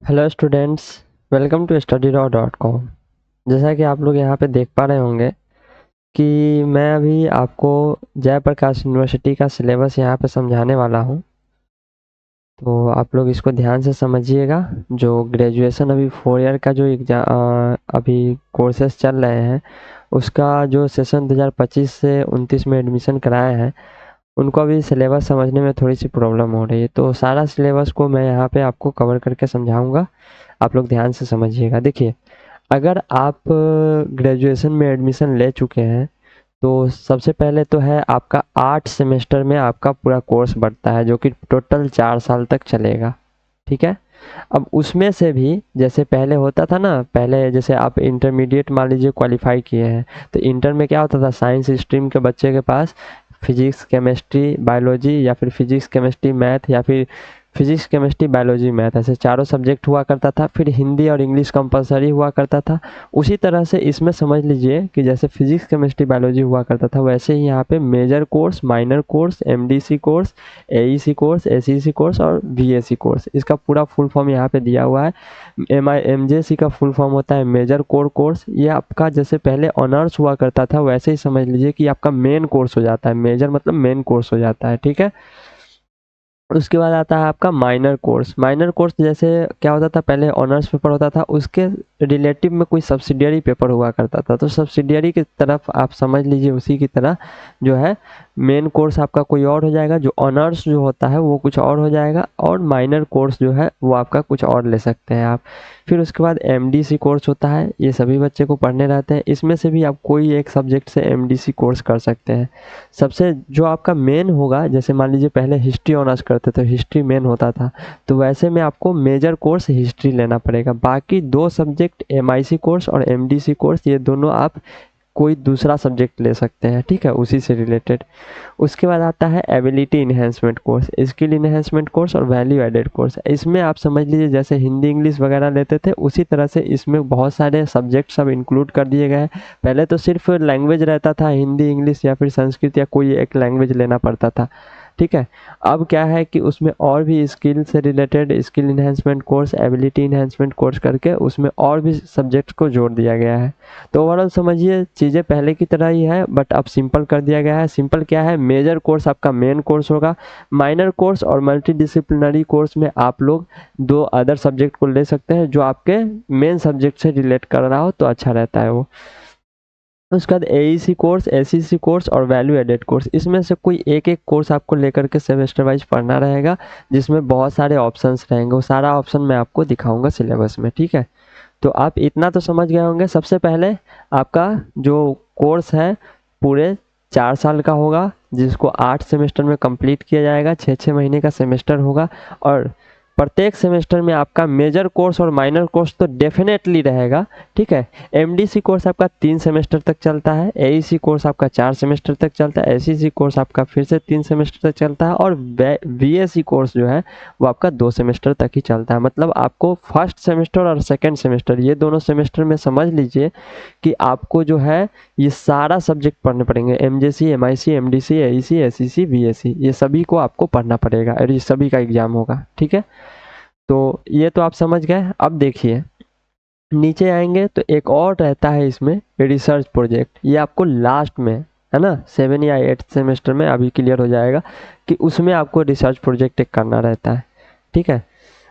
Hello students, welcome to study.com। जैसा कि आप लोग यहाँ पे देख पा रहे होंगे कि मैं अभी आपको जयप्रकाश यूनिवर्सिटी का सिलेबस यहाँ पे समझाने वाला हूँ। तो आप लोग इसको ध्यान से समझिएगा। जो ग्रेजुएशन अभी 4 ईयर का जो अभी कोर्सेज चल रहे हैं, उसका जो सेशन 2025 से 29 में एडमिशन कराए हैं, उनको अभी सिलेबस समझने में थोड़ी सी प्रॉब्लम हो रही है। तो सारा सिलेबस को मैं यहाँ पे आपको कवर करके समझाऊंगा। आप लोग ध्यान से समझिएगा। देखिए, अगर आप ग्रेजुएशन में एडमिशन ले चुके हैं तो सबसे पहले तो है आपका 8 सेमेस्टर में आपका पूरा कोर्स बढ़ता है, जो कि टोटल 4 साल तक चलेगा। ठीक है। अब उसमें से भी जैसे पहले होता था ना, पहले जैसे आप इंटरमीडिएट मान लीजिए क्वालिफाई किए हैं, तो इंटर में क्या होता था, साइंस स्ट्रीम के बच्चे के पास फिजिक्स केमिस्ट्री बायोलॉजी या फिर फिजिक्स केमिस्ट्री मैथ या फिर फिजिक्स केमिस्ट्री बायोलॉजी मैथ, ऐसे चारों सब्जेक्ट हुआ करता था। फिर हिंदी और इंग्लिश कंपलसरी हुआ करता था। उसी तरह से इसमें समझ लीजिए कि जैसे फिजिक्स केमिस्ट्री बायोलॉजी हुआ करता था, वैसे ही यहाँ पे major course, minor course, MDC course, AEC course, ACC course और बीएससी कोर्स, इसका पूरा फुल फॉर्म यहाँ पे दिया हुआ है। एमजेसी का फुल फॉर्म होता है मेजर कोर कोर्स। ये आपका जैसे पहले ऑनर्स हुआ करता था, वैसे ही समझ लीजिए कि आपका मेन कोर्स हो जाता है। मेजर मतलब मेन कोर्स हो जाता है। ठीक है। उसके बाद आता है आपका माइनर कोर्स। माइनर कोर्स जैसे क्या होता था, पहले ऑनर्स पेपर होता था, उसके रिलेटिव में कोई सब्सिडियरी पेपर हुआ करता था। तो सब्सिडियरी की तरफ आप समझ लीजिए, उसी की तरह जो है मेन कोर्स आपका कोई और हो जाएगा, जो ऑनर्स जो होता है वो कुछ और हो जाएगा, और माइनर कोर्स जो है वो आपका कुछ और ले सकते हैं आप। फिर उसके बाद एमडीसी कोर्स होता है, ये सभी बच्चे को पढ़ने रहते हैं। इसमें से भी आप कोई एक सब्जेक्ट से एमडीसी कोर्स कर सकते हैं। सबसे जो आपका मेन होगा, जैसे मान लीजिए पहले हिस्ट्री ऑनर्स करते थे, हिस्ट्री मेन होता था, तो वैसे में आपको मेजर कोर्स हिस्ट्री लेना पड़ेगा। बाकी 2 सब्जेक्ट एमआईसी कोर्स और एमडीसी कोर्स, ये दोनों आप कोई दूसरा सब्जेक्ट ले सकते हैं। ठीक है, उसी से रिलेटेड। उसके बाद आता है ability enhancement course, skill enhancement course और वैल्यू एडेड कोर्स। इसमें आप समझ लीजिए जैसे हिंदी इंग्लिश वगैरह लेते थे, उसी तरह से इसमें बहुत सारे सब्जेक्ट सब इंक्लूड कर दिए गए हैं। पहले तो सिर्फ लैंग्वेज रहता था, हिंदी इंग्लिश या फिर संस्कृत या कोई एक लैंग्वेज लेना पड़ता था। ठीक है। अब क्या है कि उसमें और भी स्किल से related skill enhancement course, ability enhancement course करके उसमें और भी सब्जेक्ट को जोड़ दिया गया है। तो ओवरऑल समझिए चीज़ें पहले की तरह ही है, बट अब सिंपल कर दिया गया है। सिंपल क्या है, मेजर कोर्स आपका मेन कोर्स होगा। माइनर कोर्स और मल्टी डिसिप्लिनरी कोर्स में आप लोग 2 अदर सब्जेक्ट को ले सकते हैं, जो आपके मेन सब्जेक्ट से रिलेट कर रहा हो तो अच्छा रहता है वो। उसके बाद एईसी कोर्स, एसीसी कोर्स और वैल्यू एडेड कोर्स, इसमें से कोई एक एक कोर्स आपको लेकर के सेमेस्टर वाइज पढ़ना रहेगा, जिसमें बहुत सारे ऑप्शंस रहेंगे। वो सारा ऑप्शन मैं आपको दिखाऊंगा सिलेबस में। ठीक है। तो आप इतना तो समझ गए होंगे। सबसे पहले आपका जो कोर्स है पूरे 4 साल का होगा, जिसको 8 सेमेस्टर में कंप्लीट किया जाएगा। 6-6 महीने का सेमेस्टर होगा, और प्रत्येक सेमेस्टर में आपका मेजर कोर्स और माइनर कोर्स तो डेफिनेटली रहेगा। ठीक है। एमडीसी कोर्स आपका 3 सेमेस्टर तक चलता है, एईसी कोर्स आपका 4 सेमेस्टर तक चलता है, एसीसी कोर्स आपका फिर से 3 सेमेस्टर तक चलता है, और बीएससी कोर्स जो है वो आपका 2 सेमेस्टर तक ही चलता है। मतलब आपको फर्स्ट सेमेस्टर और सेकेंड सेमेस्टर, ये दोनों सेमेस्टर में समझ लीजिए कि आपको जो है ये सारा सब्जेक्ट पढ़ने पड़ेंगे। MJC, MIC, MDC, AEC, ACC, BSc, ये सभी को आपको पढ़ना पड़ेगा, और ये सभी का एग्जाम होगा। ठीक है। तो ये तो आप समझ गए। अब देखिए नीचे आएंगे तो एक और रहता है इसमें रिसर्च प्रोजेक्ट। ये आपको लास्ट में, है ना, 7 या 8 सेमेस्टर में अभी क्लियर हो जाएगा कि उसमें आपको रिसर्च प्रोजेक्ट एक करना रहता है। ठीक है।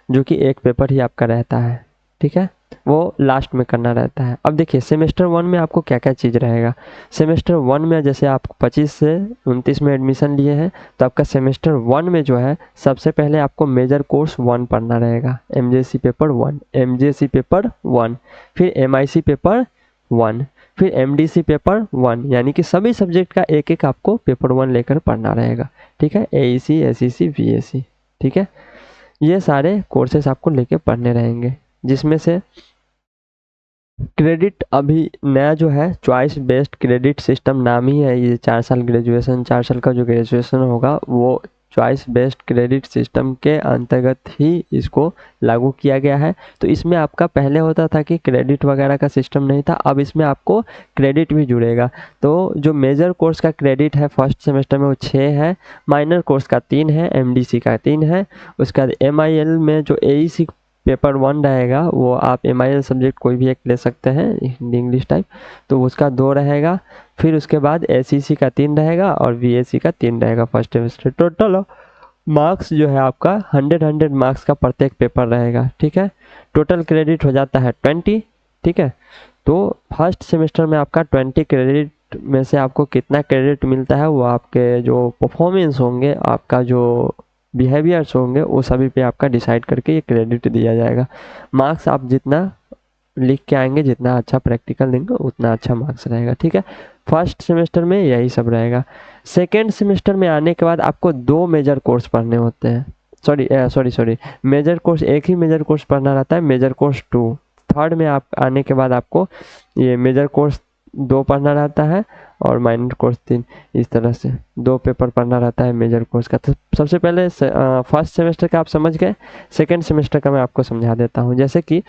जो कि एक पेपर ही आपका रहता है। ठीक है। वो लास्ट में करना रहता है। अब देखिए सेमेस्टर 1 में आपको क्या क्या चीज़ रहेगा। सेमेस्टर 1 में जैसे आप 25 से 29 में एडमिशन लिए हैं, तो आपका सेमेस्टर 1 में जो है सबसे पहले आपको मेजर कोर्स 1 पढ़ना रहेगा। एमजेसी पेपर 1, एमजेसी पेपर 1, फिर एमआईसी पेपर 1, फिर एमडीसी पेपर 1, यानी कि सभी सब्जेक्ट का एक एक आपको पेपर 1 लेकर पढ़ना रहेगा। ठीक है। AEC, ACC, BSc. ठीक है। ये सारे कोर्सेस आपको लेके पढ़ने रहेंगे, जिसमें से क्रेडिट अभी नया जो है चॉइस बेस्ड क्रेडिट सिस्टम नाम ही है। ये 4 साल ग्रेजुएशन, 4 साल का जो ग्रेजुएशन होगा वो चॉइस बेस्ड क्रेडिट सिस्टम के अंतर्गत ही इसको लागू किया गया है। तो इसमें आपका पहले होता था कि क्रेडिट वगैरह का सिस्टम नहीं था, अब इसमें आपको क्रेडिट भी जुड़ेगा। तो जो मेजर कोर्स का क्रेडिट है फर्स्ट सेमेस्टर में वो 6 है, माइनर कोर्स का 3 है, एमडीसी का 3 है। उसके बाद एमआईएल में जो एईसी पेपर 1 रहेगा वो आप MIL सब्जेक्ट कोई भी एक ले सकते हैं, हिंदी इंग्लिश टाइप, तो उसका 2 रहेगा। फिर उसके बाद ACC का 3 रहेगा और VAC का 3 रहेगा फर्स्ट सेमेस्टर। टोटल मार्क्स जो है आपका 100 मार्क्स का प्रत्येक पेपर रहेगा, ठीक है। टोटल क्रेडिट हो जाता है 20, ठीक है। तो फर्स्ट सेमेस्टर में आपका 20 क्रेडिट में से आपको कितना क्रेडिट मिलता है वो आपके जो परफॉर्मेंस होंगे, आपका जो बिहेवियर्स होंगे, वो सभी पे आपका डिसाइड करके ये क्रेडिट दिया जाएगा। मार्क्स आप जितना लिख के आएंगे, जितना अच्छा प्रैक्टिकल देंगे उतना अच्छा मार्क्स रहेगा, ठीक है। फर्स्ट सेमेस्टर में यही सब रहेगा। सेकेंड सेमेस्टर में आने के बाद आपको 2 मेजर कोर्स पढ़ने होते हैं। सॉरी मेजर कोर्स, एक ही मेजर कोर्स पढ़ना रहता है, मेजर कोर्स 2। थर्ड में आप आने के बाद आपको ये मेजर कोर्स 2 पढ़ना रहता है और माइनर कोर्स 3। इस तरह से 2 पेपर पढ़ना रहता है मेजर कोर्स का। तो सबसे पहले फर्स्ट सेमेस्टर का आप समझ गए, सेकेंड सेमेस्टर का मैं आपको समझा देता हूँ। जैसे कि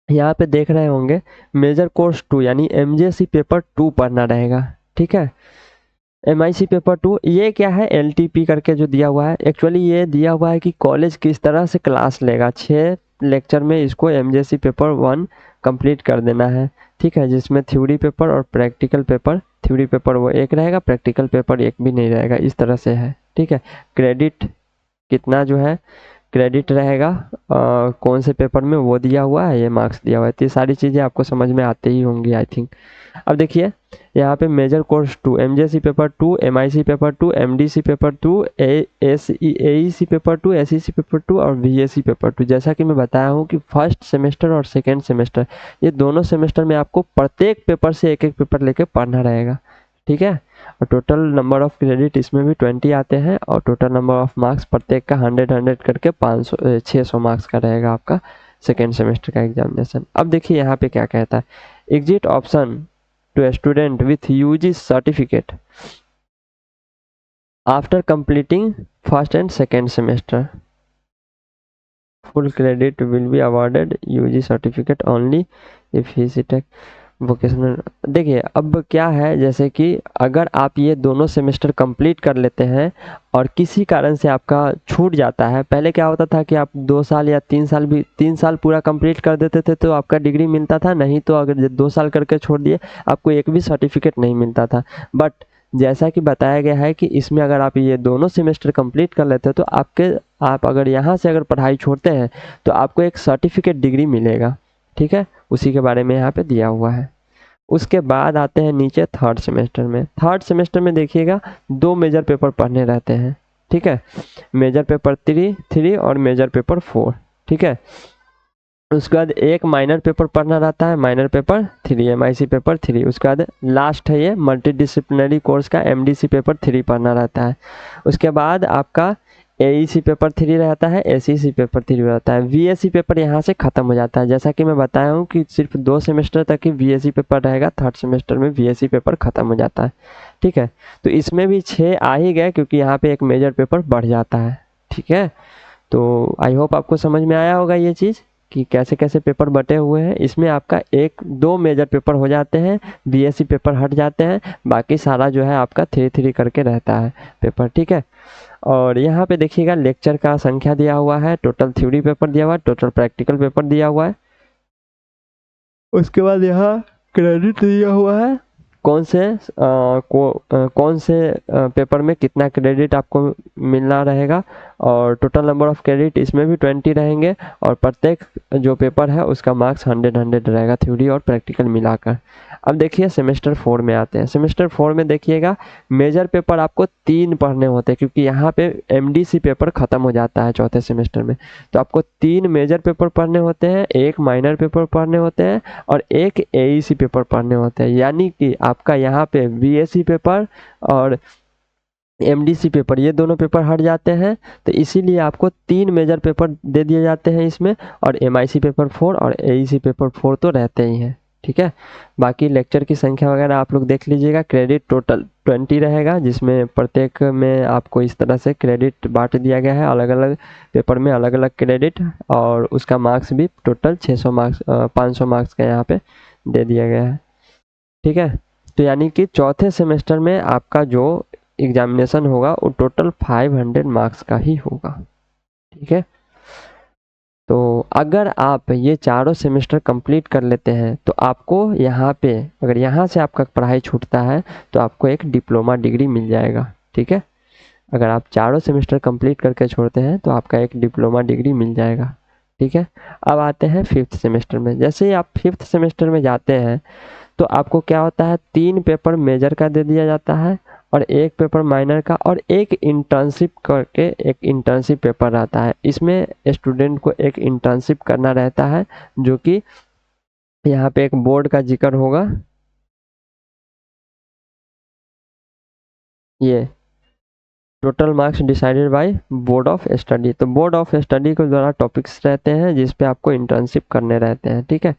यहाँ पे देख रहे होंगे मेजर कोर्स 2 यानी MJC पेपर 2 पढ़ना रहेगा, ठीक है। MIC पेपर 2 ये क्या है, LTP करके जो दिया हुआ है, एक्चुअली ये दिया हुआ है कि कॉलेज किस तरह से क्लास लेगा। 6 लेक्चर में इसको MJC पेपर 1 कंप्लीट कर देना है, ठीक है, जिसमें थ्योरी पेपर और प्रैक्टिकल पेपर, थ्योरी पेपर वो एक रहेगा, प्रैक्टिकल पेपर एक भी नहीं रहेगा, इस तरह से है, ठीक है। क्रेडिट कितना जो है क्रेडिट रहेगा कौन से पेपर में वो दिया हुआ है, ये मार्क्स दिया हुआ है। तो ये सारी चीज़ें आपको समझ में आती ही होंगी आई थिंक। अब देखिए यहाँ पे major course 2, MJC paper 2, MIC paper 2, MDC paper 2, AEC paper 2, SEC paper 2 और VAC पेपर 2। जैसा कि मैं बताया हूँ कि फर्स्ट सेमेस्टर और सेकेंड सेमेस्टर ये दोनों सेमेस्टर में आपको प्रत्येक पेपर से एक एक पेपर लेके पढ़ना रहेगा, ठीक है। और टोटल नंबर ऑफ क्रेडिट इसमें भी 20 आते हैं और टोटल नंबर ऑफ मार्क्स प्रत्येक का 100 करके 600 मार्क्स का रहेगा आपका सेकेंड सेमेस्टर का एग्जामिनेशन। अब देखिए यहाँ पे क्या कहता है, exit option to student with UG certificate after completing first and second semester, full credit will be awarded UG certificate only if he सीटेक वोकेशनल। देखिए अब क्या है, जैसे कि अगर आप ये दोनों सेमेस्टर कंप्लीट कर लेते हैं और किसी कारण से आपका छूट जाता है, पहले क्या होता था कि आप 2 साल या 3 साल भी 3 साल पूरा कंप्लीट कर देते थे तो आपका डिग्री मिलता था, नहीं तो अगर 2 साल करके छोड़ दिए आपको एक भी सर्टिफिकेट नहीं मिलता था। बट जैसा कि बताया गया है कि इसमें अगर आप ये दोनों सेमेस्टर कंप्लीट कर लेते हैं तो आप अगर यहाँ से अगर पढ़ाई छोड़ते हैं तो आपको एक सर्टिफिकेट डिग्री मिलेगा, ठीक है। उसी के बारे में यहाँ पे दिया हुआ है। उसके बाद आते हैं नीचे थर्ड सेमेस्टर में। थर्ड सेमेस्टर में देखिएगा 2 मेजर पेपर पढ़ने रहते हैं, ठीक है, मेजर पेपर 3 और मेजर पेपर 4, ठीक है। उसके बाद एक माइनर पेपर पढ़ना रहता है, माइनर पेपर 3, MIC पेपर 3। उसके बाद लास्ट है ये मल्टी डिसिप्लिनरी कोर्स का MDC पेपर 3 पढ़ना रहता है। उसके बाद आपका AEC पेपर 3 रहता है, SEC पेपर 3 रहता है। VAC पेपर यहाँ से ख़त्म हो जाता है। जैसा कि मैं बताया हूँ कि सिर्फ 2 सेमेस्टर तक ही VAC पेपर रहेगा, थर्ड सेमेस्टर में VAC पेपर ख़त्म हो जाता है, ठीक है। तो इसमें भी 6 आ ही गए क्योंकि यहाँ पे एक मेजर पेपर बढ़ जाता है, ठीक है। तो आई होप आपको समझ में आया होगा ये चीज़ कि कैसे कैसे पेपर बटे हुए हैं। इसमें आपका 1-2 मेजर पेपर हो जाते हैं, BSc पेपर हट जाते हैं, बाकी सारा जो है आपका 3 करके रहता है पेपर, ठीक है। और यहाँ पे देखिएगा लेक्चर का संख्या दिया हुआ है, टोटल थ्योरी पेपर दिया हुआ है, टोटल प्रैक्टिकल पेपर दिया हुआ है। उसके बाद यहाँ क्रेडिट दिया हुआ है, कौन से पेपर में कितना क्रेडिट आपको मिलना रहेगा, और टोटल नंबर ऑफ क्रेडिट इसमें भी 20 रहेंगे और प्रत्येक जो पेपर है उसका मार्क्स 100 रहेगा, थ्योरी और प्रैक्टिकल मिलाकर। अब देखिए सेमेस्टर 4 में आते हैं। सेमेस्टर 4 में देखिएगा मेजर पेपर आपको 3 पढ़ने होते हैं क्योंकि यहाँ पे MDC पेपर ख़त्म हो जाता है चौथे सेमेस्टर में, तो आपको 3 मेजर पेपर पढ़ने होते हैं, 1 माइनर पेपर पढ़ने होते हैं और 1 AEC पेपर पढ़ने होते हैं। यानी कि आपका यहाँ पे VAC पेपर और MDC पेपर ये दोनों पेपर हट जाते हैं, तो इसीलिए आपको 3 मेजर पेपर दे दिए जाते हैं इसमें, और MIC पेपर 4 और AEC पेपर 4 तो रहते ही हैं, ठीक है। बाकी लेक्चर की संख्या वगैरह आप लोग देख लीजिएगा। क्रेडिट टोटल 20 रहेगा, जिसमें प्रत्येक में आपको इस तरह से क्रेडिट बांट दिया गया है, अलग अलग पेपर में अलग अलग क्रेडिट, और उसका मार्क्स भी टोटल 600 मार्क्स 500 मार्क्स का यहाँ पे दे दिया गया है, ठीक है। तो यानी कि चौथे सेमेस्टर में आपका जो एग्जामिनेशन होगा वो टोटल 500 मार्क्स का ही होगा, ठीक है। तो अगर आप ये चारों सेमेस्टर कंप्लीट कर लेते हैं तो आपको यहाँ पे, अगर यहाँ से आपका पढ़ाई छूटता है तो आपको एक डिप्लोमा डिग्री मिल जाएगा। ठीक है, अगर आप चारों सेमेस्टर कंप्लीट करके छोड़ते हैं तो आपका एक डिप्लोमा डिग्री मिल जाएगा। ठीक है, अब आते हैं फिफ्थ सेमेस्टर में। जैसे ही आप फिफ्थ सेमेस्टर में जाते हैं तो आपको क्या होता है, 3 पेपर मेजर का दे दिया जाता है और 1 पेपर माइनर का, और एक इंटर्नशिप करके एक इंटर्नशिप पेपर रहता है। इसमें स्टूडेंट को एक इंटर्नशिप करना रहता है, जो कि यहाँ पे एक बोर्ड का जिक्र होगा, ये total marks decided by board of study. तो बोर्ड ऑफ स्टडी के द्वारा टॉपिक्स रहते हैं जिस पे आपको इंटर्नशिप करने रहते हैं। ठीक है,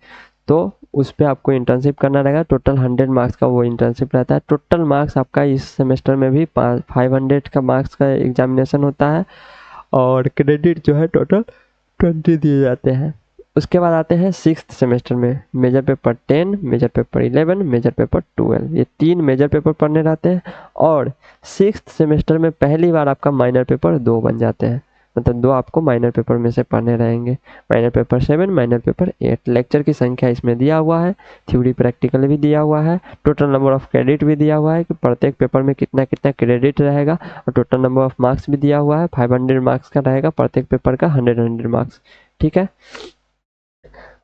तो उस पे आपको इंटर्नशिप करना रहेगा। टोटल 100 मार्क्स का वो इंटर्नशिप रहता है। टोटल मार्क्स आपका इस सेमेस्टर में भी 500 का मार्क्स का एग्जामिनेशन होता है और क्रेडिट जो है टोटल 20 दिए जाते हैं। उसके बाद आते हैं सिक्स्थ सेमेस्टर में। Major paper 10, major paper 11, major paper 12, ये 3 मेजर पेपर पढ़ने रहते हैं। और सिक्स्थ सेमेस्टर में पहली बार आपका माइनर पेपर 2 बन जाते हैं, मतलब 2 आपको माइनर पेपर में से पढ़ने रहेंगे। Minor paper 7, minor paper 8। Lecture की संख्या इसमें दिया हुआ है, थ्योरी प्रैक्टिकल भी दिया हुआ है, टोटल नंबर ऑफ क्रेडिट भी दिया हुआ है कि प्रत्येक पेपर में कितना कितना क्रेडिट रहेगा, और टोटल नंबर ऑफ मार्क्स भी दिया हुआ है। 500 मार्क्स का रहेगा प्रत्येक पेपर का, 100 मार्क्स। ठीक है,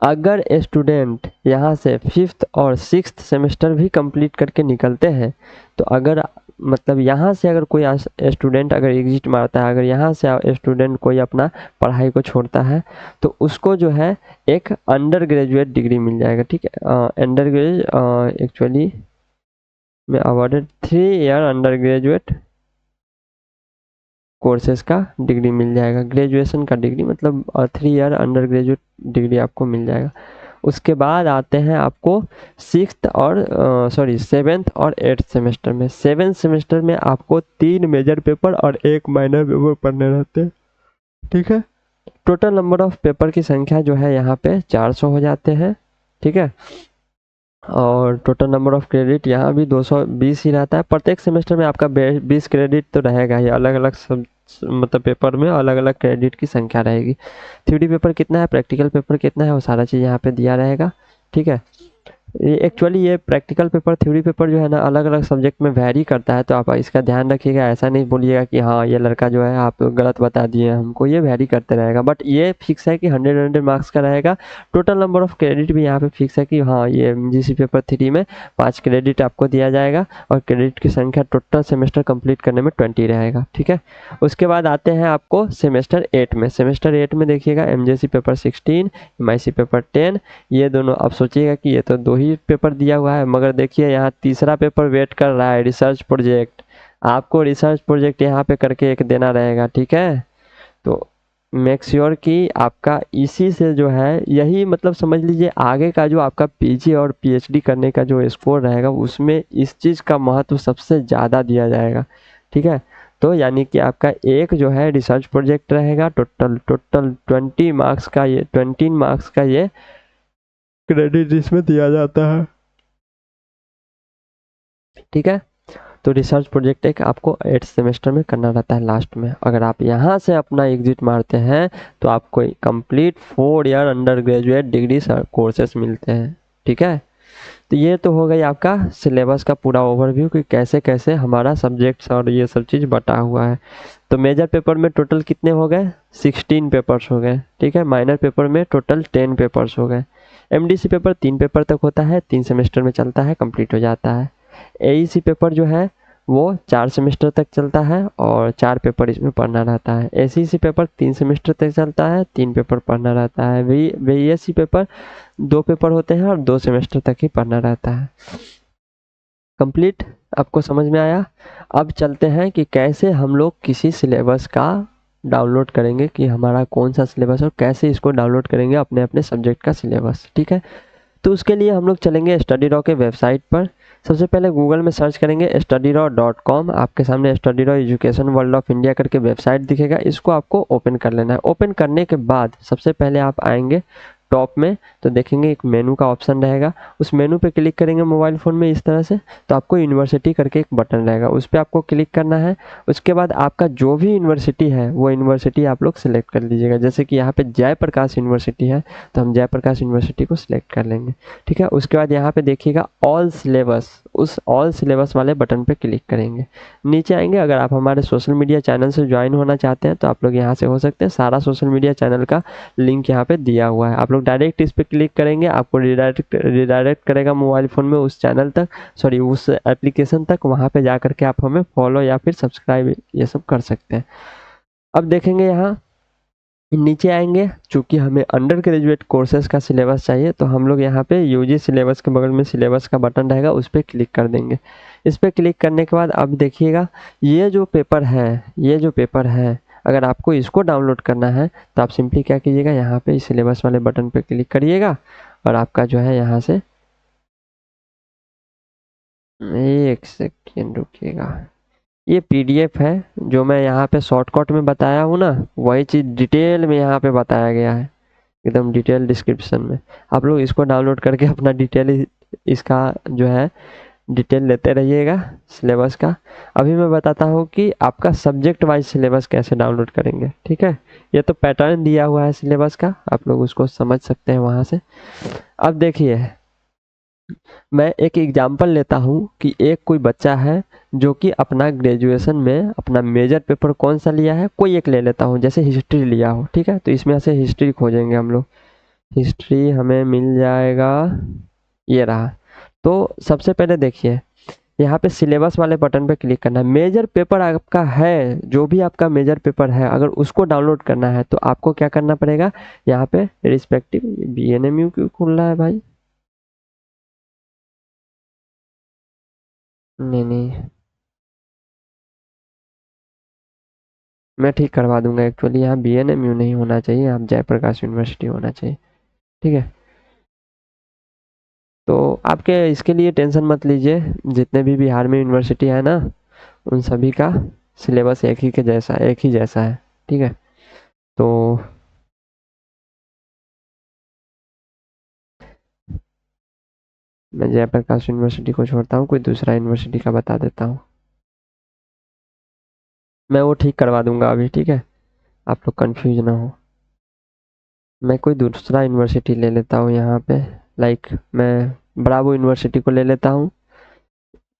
अगर स्टूडेंट यहाँ से फिफ्थ और सिक्स्थ सेमेस्टर भी कंप्लीट करके निकलते हैं तो अगर मतलब यहाँ से अगर कोई स्टूडेंट अगर एग्जिट मारता है, अगर यहाँ से स्टूडेंट कोई अपना पढ़ाई को छोड़ता है तो उसको जो है एक अंडर ग्रेजुएट डिग्री मिल जाएगा। ठीक है, अंडर ग्रेजुएट एक्चुअली में awarded 3 year under graduate courses का डिग्री मिल जाएगा। ग्रेजुएशन का डिग्री मतलब 3 ईयर अंडर ग्रेजुएट डिग्री आपको मिल जाएगा। उसके बाद आते हैं आपको सेवेंथ और एट्थ सेमेस्टर में। सेवेंथ सेमेस्टर में आपको 3 मेजर पेपर और 1 माइनर पेपर पढ़ने रहते हैं। ठीक है, टोटल नंबर ऑफ पेपर की संख्या जो है यहाँ पे 400 हो जाते हैं। ठीक है, और टोटल नंबर ऑफ क्रेडिट यहाँ भी 220 ही रहता है। प्रत्येक सेमेस्टर में आपका 20 क्रेडिट तो रहेगा ही, अलग अलग सब मतलब पेपर में अलग अलग क्रेडिट की संख्या रहेगी। थ्योरी पेपर कितना है, प्रैक्टिकल पेपर कितना है, वो सारा चीज़ यहाँ पे दिया रहेगा। ठीक है, ये प्रैक्टिकल पेपर थ्योरी पेपर जो है ना अलग अलग सब्जेक्ट में वैरी करता है, तो आप इसका ध्यान रखिएगा। ऐसा नहीं बोलिएगा कि हाँ ये लड़का जो है आप गलत बता दिए हमको, ये वैरी करते रहेगा। बट ये फिक्स है कि 100 मार्क्स का रहेगा। टोटल नंबर ऑफ क्रेडिट भी यहाँ पे फिक्स है कि हाँ ये एमजीसी पेपर 3 में 5 क्रेडिट आपको दिया जाएगा और क्रेडिट की संख्या टोटल सेमेस्टर कंप्लीट करने में 20 रहेगा। ठीक है, उसके बाद आते हैं आपको सेमेस्टर 8 में। सेमेस्टर 8 में देखिएगा एमजीसी पेपर 16, एमआईसी पेपर 10, ये दोनों। आप सोचिएगा कि ये तो 2 ही पेपर दिया हुआ है, मगर देखिए यहाँ तीसरा पेपर वेट कर रहा है, रिसर्च प्रोजेक्ट। आपको रिसर्च प्रोजेक्ट यहाँ पे करके एक देना रहेगा। ठीक है, तो मेक श्योर कि आपका इसी से जो है यही मतलब समझ लीजिए आगे का जो आपका पीजी और पीएचडी करने का जो स्कोर रहेगा उसमें इस चीज़ का महत्व सबसे ज़्यादा दिया जाएगा। ठीक है, तो यानी कि आपका एक जो है रिसर्च प्रोजेक्ट रहेगा, टोटल 20 मार्क्स का, ये 20 मार्क्स का ये क्रेडिट इसमें दिया जाता है। ठीक है, तो रिसर्च प्रोजेक्ट एक आपको 8th सेमेस्टर में करना रहता है लास्ट में। अगर आप यहाँ से अपना एग्जिट मारते हैं तो आपको complete 4 year under graduate degree courses मिलते हैं। ठीक है, तो ये तो हो गई आपका सिलेबस का पूरा ओवरव्यू कि कैसे कैसे हमारा सब्जेक्ट्स और ये सब चीज़ बटा हुआ है। तो मेजर पेपर में टोटल कितने हो गए, 16 पेपर्स हो गए। ठीक है, माइनर पेपर में टोटल 10 पेपर्स हो गए। एमडीसी पेपर 3 पेपर तक होता है, 3 सेमेस्टर में चलता है, कंप्लीट हो जाता है। एईसी पेपर जो है वो 4 सेमेस्टर तक चलता है और 4 पेपर इसमें पढ़ना रहता है। एसीसी पेपर 3 सेमेस्टर तक चलता है, 3 पेपर पढ़ना रहता है। वीएससी पेपर 2 पेपर होते हैं और 2 सेमेस्टर तक ही पढ़ना रहता है। कंप्लीट आपको समझ में आया। अब चलते हैं कि कैसे हम लोग किसी सिलेबस का डाउनलोड करेंगे, कि हमारा कौन सा सिलेबस है और कैसे इसको डाउनलोड करेंगे अपने अपने सब्जेक्ट का सिलेबस। ठीक है, तो उसके लिए हम लोग चलेंगे स्टडी रॉ के वेबसाइट पर। सबसे पहले गूगल में सर्च करेंगे studyraw.com। आपके सामने study raw education world of India करके वेबसाइट दिखेगा, इसको आपको ओपन कर लेना है। ओपन करने के बाद सबसे पहले आप आएंगे टॉप में तो देखेंगे एक मेनू का ऑप्शन रहेगा, उस मेनू पे क्लिक करेंगे मोबाइल फ़ोन में इस तरह से, तो आपको यूनिवर्सिटी करके एक बटन रहेगा, उस पर आपको क्लिक करना है। उसके बाद आपका जो भी यूनिवर्सिटी है वो यूनिवर्सिटी आप लोग सेलेक्ट कर लीजिएगा। जैसे कि यहाँ पे जयप्रकाश यूनिवर्सिटी है तो हम जयप्रकाश यूनिवर्सिटी को सिलेक्ट कर लेंगे, ठीक है। उसके बाद यहाँ पे देखिएगा ऑल सिलेबस, उस ऑल सिलेबस वाले बटन पे क्लिक करेंगे। नीचे आएंगे, अगर आप हमारे सोशल मीडिया चैनल से ज्वाइन होना चाहते हैं तो आप लोग यहाँ से हो सकते हैं, सारा सोशल मीडिया चैनल का लिंक यहाँ पे दिया हुआ है। आप लोग डायरेक्ट इस पर क्लिक करेंगे, आपको रिडायरेक्ट करेगा मोबाइल फ़ोन में उस चैनल तक, सॉरी उस एप्लीकेशन तक। वहाँ पे जा करके आप हमें फॉलो या फिर सब्सक्राइब ये सब कर सकते हैं। अब देखेंगे यहाँ नीचे आएंगे, चूँकि हमें अंडर ग्रेजुएट कोर्सेज़ का सिलेबस चाहिए तो हम लोग यहाँ पे यूजी सिलेबस के बगल में सिलेबस का बटन रहेगा, उस पर क्लिक कर देंगे। इस पर क्लिक करने के बाद अब देखिएगा ये जो पेपर है अगर आपको इसको डाउनलोड करना है तो आप सिंपली क्या कीजिएगा, यहाँ पे इस सिलेबस वाले बटन पे क्लिक करिएगा और आपका जो है यहाँ से, एक सेकेंड रुकिएगा, ये पीडीएफ है जो मैं यहाँ पे शॉर्टकट में बताया हूँ ना, वही चीज़ डिटेल में यहाँ पे बताया गया है, एकदम डिटेल डिस्क्रिप्शन में। आप लोग इसको डाउनलोड करके अपना डिटेल इसका जो है डिटेल लेते रहिएगा सिलेबस का। अभी मैं बताता हूँ कि आपका सब्जेक्ट वाइज सिलेबस कैसे डाउनलोड करेंगे, ठीक है। ये तो पैटर्न दिया हुआ है सिलेबस का, आप लोग उसको समझ सकते हैं वहाँ से। अब देखिए मैं एक एग्जांपल लेता हूँ कि एक कोई बच्चा है जो कि अपना ग्रेजुएशन में अपना मेजर पेपर कौन सा लिया है, कोई एक ले लेता हूँ, जैसे हिस्ट्री लिया हो, ठीक है। तो इसमें से हिस्ट्री खोजेंगे हम लोग, हिस्ट्री हमें मिल जाएगा, ये रहा। तो सबसे पहले देखिए यहाँ पे सिलेबस वाले बटन पे क्लिक करना है। मेजर पेपर आपका है, जो भी आपका मेजर पेपर है अगर उसको डाउनलोड करना है तो आपको क्या करना पड़ेगा, यहाँ पे रिस्पेक्टिव, BNMU क्यों खुल रहा है भाई, नहीं मैं ठीक करवा दूंगा। एक्चुअली यहाँ BNMU नहीं होना चाहिए, यहाँ जयप्रकाश यूनिवर्सिटी होना चाहिए, ठीक है। तो आपके इसके लिए टेंशन मत लीजिए, जितने भी बिहार में यूनिवर्सिटी है ना उन सभी का सिलेबस एक ही जैसा है, ठीक है। तो मैं जयप्रकाश यूनिवर्सिटी को छोड़ता हूँ, कोई दूसरा यूनिवर्सिटी का बता देता हूँ, मैं वो ठीक करवा दूंगा अभी, ठीक है। आप लोग कंफ्यूज ना हो, मैं कोई दूसरा यूनिवर्सिटी ले लेता हूँ यहाँ पे, लाइक मैं ब्रावो यूनिवर्सिटी को ले लेता हूँ।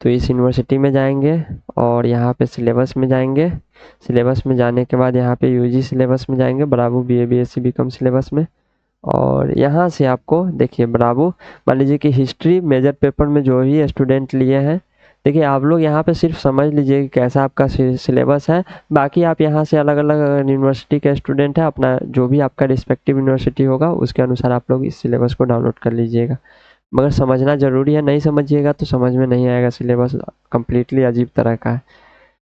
तो इस यूनिवर्सिटी में जाएंगे और यहाँ पे सिलेबस में जाएंगे, सिलेबस में जाने के बाद यहाँ पे यूजी सिलेबस में जाएंगे, Bravo BA BSc BCom syllabus में। और यहाँ से आपको देखिए ब्रावो, मान लीजिए कि हिस्ट्री मेजर पेपर में जो भी स्टूडेंट लिए हैं, देखिए आप लोग यहाँ पे सिर्फ समझ लीजिए कि कैसा आपका सिलेबस है। बाकी आप यहाँ से अलग अलग यूनिवर्सिटी के स्टूडेंट है, अपना जो भी आपका रिस्पेक्टिव यूनिवर्सिटी होगा उसके अनुसार आप लोग इस सिलेबस को डाउनलोड कर लीजिएगा। मगर समझना ज़रूरी है, नहीं समझिएगा तो समझ में नहीं आएगा, सिलेबस कम्प्लीटली अजीब तरह का है,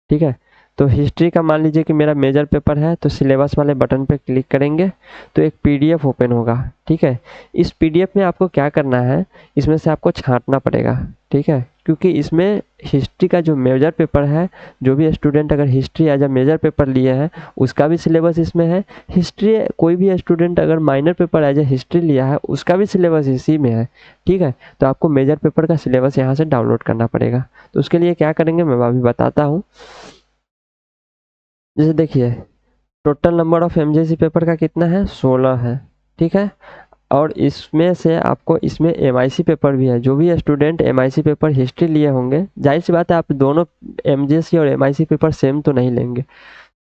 ठीक है। तो हिस्ट्री का मान लीजिए कि मेरा मेजर पेपर है तो सिलेबस वाले बटन पे क्लिक करेंगे तो एक पीडीएफ ओपन होगा, ठीक है। इस पीडीएफ में आपको क्या करना है, इसमें से आपको छांटना पड़ेगा, ठीक है, क्योंकि इसमें हिस्ट्री का जो मेजर पेपर है, जो भी स्टूडेंट अगर history as a major paper लिए हैं उसका भी सिलेबस इसमें है। हिस्ट्री कोई भी स्टूडेंट अगर minor paper as a history लिया है उसका भी सिलेबस इसी में है, ठीक है। तो आपको मेजर पेपर का सिलेबस यहाँ से डाउनलोड करना पड़ेगा। तो उसके लिए क्या करेंगे मैं अभी बताता हूँ। जैसे देखिए total number of MJC paper का कितना है, 16 है, ठीक है। और इसमें से आपको इसमें एमआईसी पेपर भी है, जो भी स्टूडेंट एमआईसी पेपर हिस्ट्री लिए होंगे, जाहिर सी बात है आप दोनों एमजेसी और एमआईसी पेपर सेम तो नहीं लेंगे।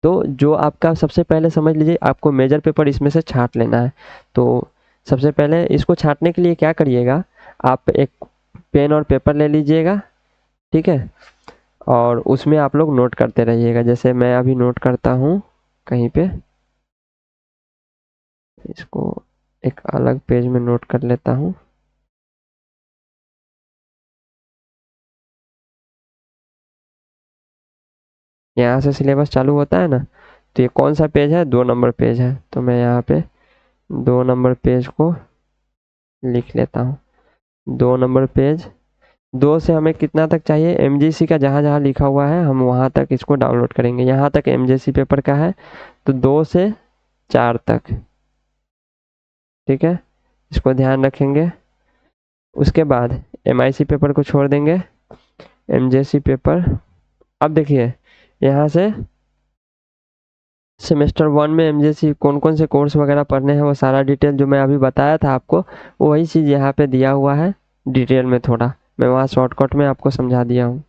तो जो आपका सबसे पहले समझ लीजिए आपको मेजर पेपर इसमें से छांट लेना है। तो सबसे पहले इसको छांटने के लिए क्या करिएगा, आप एक पेन और पेपर ले लीजिएगा, ठीक है। और उसमें आप लोग नोट करते रहिएगा, जैसे मैं अभी नोट करता हूँ कहीं पे, इसको एक अलग पेज में नोट कर लेता हूँ। यहाँ से सिलेबस चालू होता है ना, तो ये कौन सा पेज है, 2 नंबर पेज है, तो मैं यहाँ पे 2 नंबर पेज को लिख लेता हूँ। 2 नंबर पेज, 2 से हमें कितना तक चाहिए, एमजीसी का जहाँ जहाँ लिखा हुआ है हम वहाँ तक इसको डाउनलोड करेंगे। यहाँ तक एमजीसी पेपर का है तो 2 से 4 तक, ठीक है। इसको ध्यान रखेंगे। उसके बाद MIC पेपर को छोड़ देंगे, MJC पेपर। अब देखिए यहाँ से सेमेस्टर 1 में MJC कौन कौन से कोर्स वगैरह पढ़ने हैं वो सारा डिटेल जो मैं अभी बताया था आपको, वो वही चीज़ यहाँ पे दिया हुआ है डिटेल में। थोड़ा मैं वहाँ शॉर्टकट में आपको समझा दिया हूँ।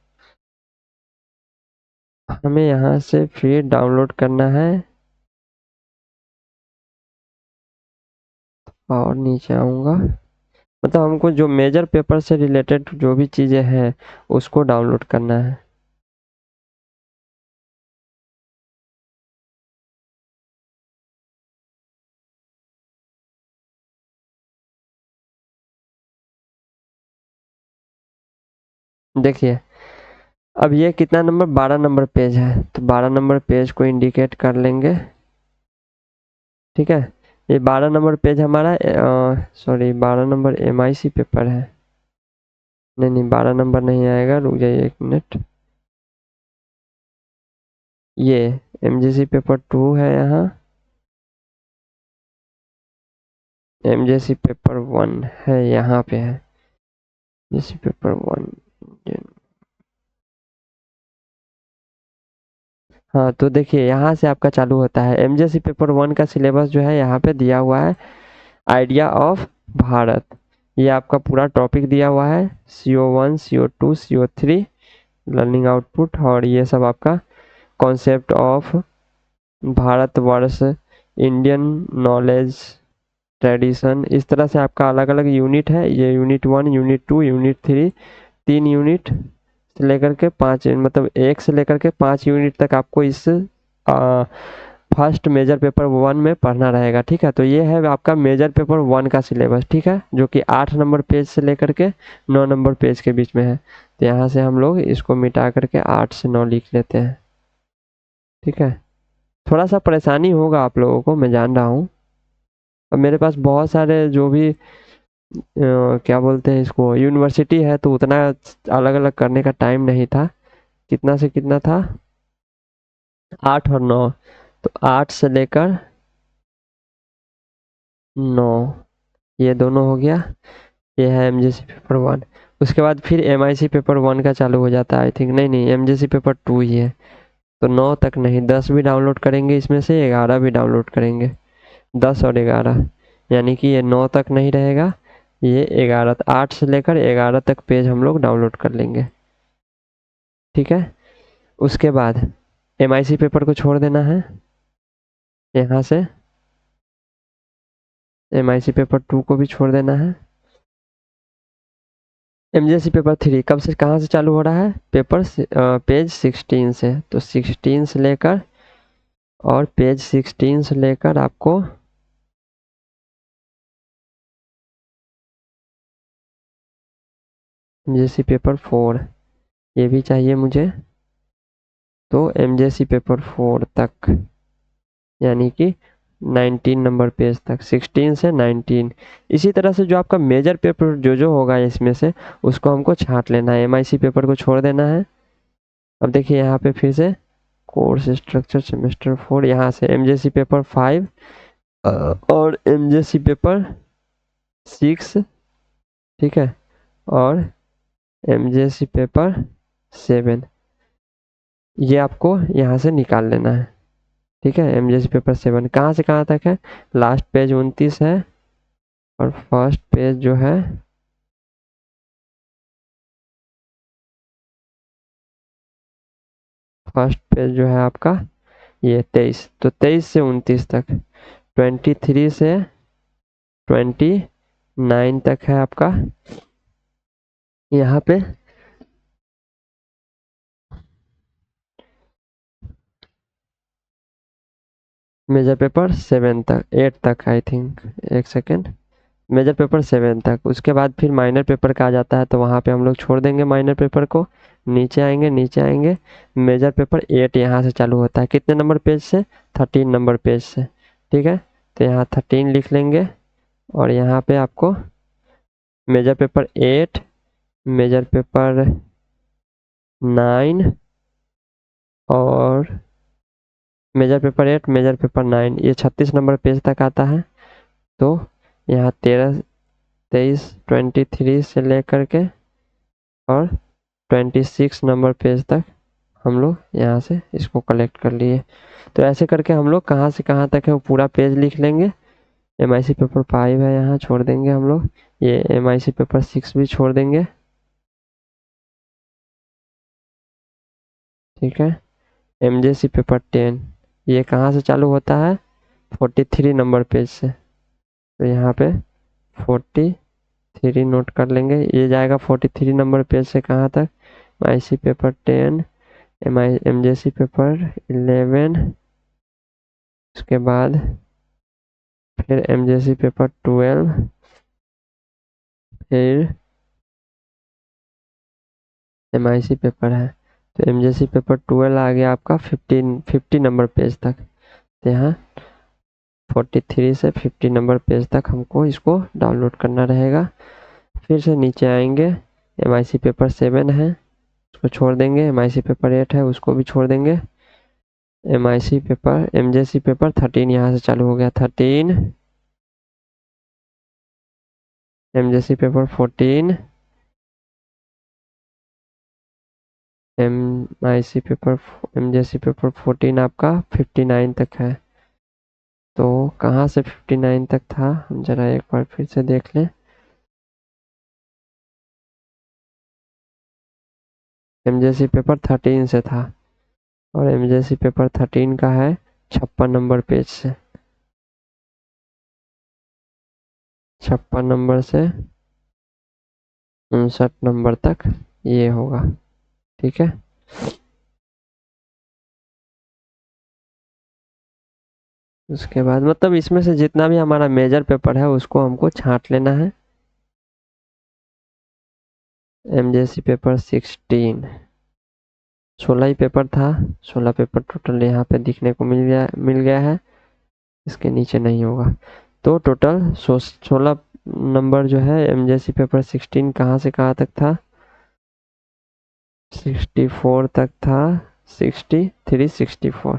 हमें यहाँ से फिर डाउनलोड करना है और नीचे आऊँगा, मतलब हमको जो मेजर पेपर से रिलेटेड जो भी चीज़ें हैं उसको डाउनलोड करना है। देखिए अब ये कितना नंबर, 12 नंबर पेज है, तो 12 नंबर पेज को इंडिकेट कर लेंगे। ठीक है, ये 12 नंबर पेज हमारा सॉरी 12 नंबर MIC पेपर है। नहीं नहीं 12 नंबर नहीं आएगा, रुक जाइए 1 मिनट। ये MJC पेपर 2 है, यहाँ MJC पेपर 1 है, यहाँ पे है MJC पेपर 1। हाँ तो देखिए यहाँ से आपका चालू होता है। MJC पेपर 1 का सिलेबस जो है यहाँ पे दिया हुआ है, आइडिया ऑफ भारत। ये आपका पूरा टॉपिक दिया हुआ है, CO1 CO2 CO3 learning output, और ये सब आपका concept of Bharatvarsh, Indian knowledge tradition, इस तरह से आपका अलग अलग यूनिट है। ये यूनिट 1 यूनिट 2 यूनिट 3, 3 यूनिट से लेकर के 5, मतलब 1 से लेकर के 5 यूनिट तक आपको इस फर्स्ट मेजर पेपर 1 में पढ़ना रहेगा। ठीक है, तो ये है आपका मेजर पेपर 1 का सिलेबस। ठीक है, जो कि 8 नंबर पेज से लेकर के 9 नंबर पेज के बीच में है। तो यहाँ से हम लोग इसको मिटा करके 8 से 9 लिख लेते हैं। ठीक है, थोड़ा सा परेशानी होगा आप लोगों को, मैं जान रहा हूँ। अब मेरे पास बहुत सारे जो भी क्या बोलते हैं इसको, यूनिवर्सिटी है, तो उतना अलग अलग करने का टाइम नहीं था। कितना से कितना था, 8 और 9, तो 8 से लेकर 9, ये दोनों हो गया। ये है MJC पेपर 1। उसके बाद फिर MIC पेपर 1 का चालू हो जाता है, आई थिंक। नहीं नहीं MJC पेपर 2 ही है, तो 9 तक नहीं, 10 भी डाउनलोड करेंगे, इसमें से 11 भी डाउनलोड करेंगे। 10 और 11, यानी कि ये 9 तक नहीं रहेगा, ये 11, 8 से लेकर 11 तक पेज हम लोग डाउनलोड कर लेंगे। ठीक है, उसके बाद MIC पेपर को छोड़ देना है यहाँ से, MIC पेपर 2 को भी छोड़ देना है। MJC पेपर 3 कब से कहाँ से चालू हो रहा है, पेज 16 से, तो 16 से लेकर, और पेज 16 से लेकर आपको MJC पेपर 4 ये भी चाहिए मुझे, तो MJC पेपर 4 तक, यानी कि 19 नंबर पेज तक, 16 से 19। इसी तरह से जो आपका मेजर पेपर जो होगा इसमें से, उसको हमको छांट लेना है, MIC पेपर को छोड़ देना है। अब देखिए यहाँ पे फिर से कोर्स स्ट्रक्चर सेमेस्टर 4, यहाँ से MJC पेपर 5 और MJC पेपर 6। ठीक है, और MJC पेपर 7, ये आपको यहाँ से निकाल लेना है। ठीक है, MJC पेपर 7 कहाँ से कहाँ तक है, लास्ट पेज 29 है, और फर्स्ट पेज जो है आपका ये 23, तो 23 से 29 तक, 23 से 29 तक है आपका यहाँ पे। मेजर पेपर 7 तक, 8 तक आई थिंक, एक सेकेंड, मेजर पेपर 7 तक। उसके बाद फिर माइनर पेपर का आ जाता है, तो वहाँ पे हम लोग छोड़ देंगे माइनर पेपर को, नीचे आएंगे, नीचे आएंगे, मेजर पेपर 8 यहाँ से चालू होता है, कितने नंबर पेज से, 13 नंबर पेज से। ठीक है, तो यहाँ 13 लिख लेंगे, और यहाँ पे आपको मेजर पेपर 8, मेजर पेपर 9, और मेजर पेपर 8 मेजर पेपर 9, ये 36 नंबर पेज तक आता है। तो यहाँ 13 23 से लेकर के और 26 नंबर पेज तक हम लोग यहाँ से इसको कलेक्ट कर लिए। तो ऐसे करके हम लोग कहाँ से कहाँ तक है वो पूरा पेज लिख लेंगे। MIC पेपर 5 है, यहाँ छोड़ देंगे हम लोग। ये MIC पेपर 6 भी छोड़ देंगे, ठीक है। MJC पेपर 10 ये कहाँ से चालू होता है, 43 नंबर पेज से। तो यहाँ पे 43 नोट कर लेंगे, ये जाएगा 43 नंबर पेज से कहाँ तक, MIC पेपर 10, MJC पेपर 11, उसके बाद फिर MJC पेपर 12, फिर MIC पेपर है। तो MJC पेपर 12 आ गया आपका 50 नंबर पेज तक। तो यहाँ 43 से 50 नंबर पेज तक हमको इसको डाउनलोड करना रहेगा। फिर से नीचे आएंगे, MIC पेपर 7 है उसको छोड़ देंगे, MIC पेपर 8 है उसको भी छोड़ देंगे। MJC पेपर 13 यहाँ से चालू हो गया 13, MJC पेपर 14, MJC पेपर 14 आपका 59 तक है। तो कहाँ से 59 तक था हम जरा एक बार फिर से देख लें। MJC पेपर 13 से था और MJC पेपर 13 का है 56 नंबर पेज से, 56 नंबर से 59 नंबर तक ये होगा, ठीक है। उसके बाद मतलब इसमें से जितना भी हमारा मेजर पेपर है उसको हमको छांट लेना है। MJC पेपर 16 16 ही पेपर था, 16 पेपर टोटल यहाँ पे दिखने को मिल गया है, इसके नीचे नहीं होगा। तो टोटल 16 नंबर जो है MJC पेपर 16 कहाँ से कहाँ तक था, 64 तक था, 63 64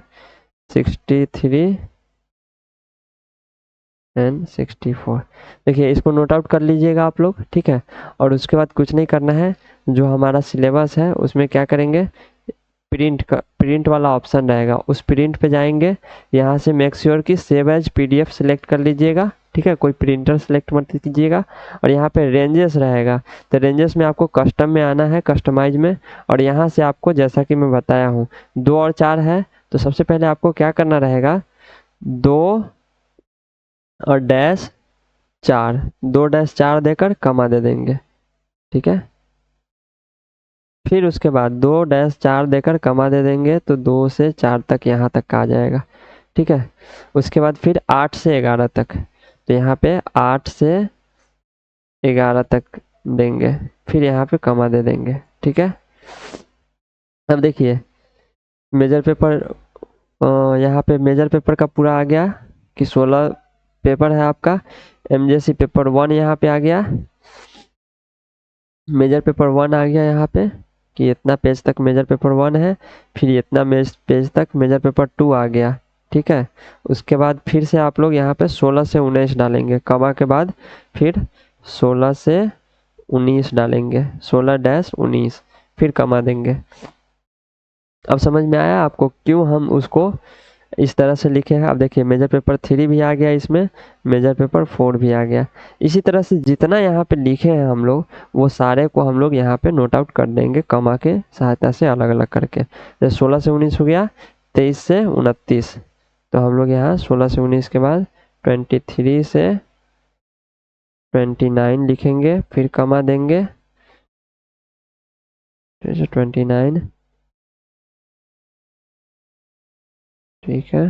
63 एंड 64। देखिए इसको नोट आउट कर लीजिएगा आप लोग, ठीक है। और उसके बाद कुछ नहीं करना है, जो हमारा सिलेबस है उसमें क्या करेंगे, प्रिंट वाला ऑप्शन रहेगा, उस प्रिंट पे जाएंगे, यहाँ से मेक श्योर की सेव एज PDF सिलेक्ट कर लीजिएगा, ठीक है। कोई प्रिंटर सेलेक्ट मत कीजिएगा। और यहाँ पे रेंजेस रहेगा, तो रेंजेस में आपको कस्टम में आना है, कस्टमाइज में। और यहाँ से आपको जैसा कि मैं बताया हूँ 2 और 4 है, तो सबसे पहले आपको क्या करना रहेगा, 2 और -4 2-4 देकर कमा दे देंगे, ठीक है। फिर उसके बाद 2-4 देकर कमा दे देंगे, तो 2 से 4 तक यहाँ तक का आ जाएगा, ठीक है। उसके बाद फिर 8 से 11 तक, तो यहाँ पे 8 से 11 तक देंगे, फिर यहाँ पे कमा दे देंगे, ठीक है। अब देखिए मेजर पेपर, यहाँ पे मेजर पेपर का पूरा आ गया कि 16 पेपर है आपका। MJC पेपर 1 यहाँ पे आ गया, मेजर पेपर 1 आ गया यहाँ पे कि इतना पेज तक मेजर पेपर 1 है, फिर इतना पेज तक मेजर पेपर 2 आ गया, ठीक है। उसके बाद फिर से आप लोग यहाँ पे 16 से 19 डालेंगे, कमा के बाद फिर 16 से 19 डालेंगे, 16-19 फिर कमा देंगे। अब समझ में आया आपको क्यों हम उसको इस तरह से लिखे हैं। अब देखिए मेजर पेपर 3 भी आ गया, इसमें मेजर पेपर 4 भी आ गया। इसी तरह से जितना यहाँ पे लिखे हैं हम लोग वो सारे को हम लोग यहाँ पे नोट आउट कर देंगे कमा के सहायता से अलग अलग करके। जैसे 16 से 19 हो गया, 23 से 29, तो हम लोग यहाँ 16 से 19 के बाद 23 से 29 लिखेंगे, फिर कमा देंगे, 29, ठीक है।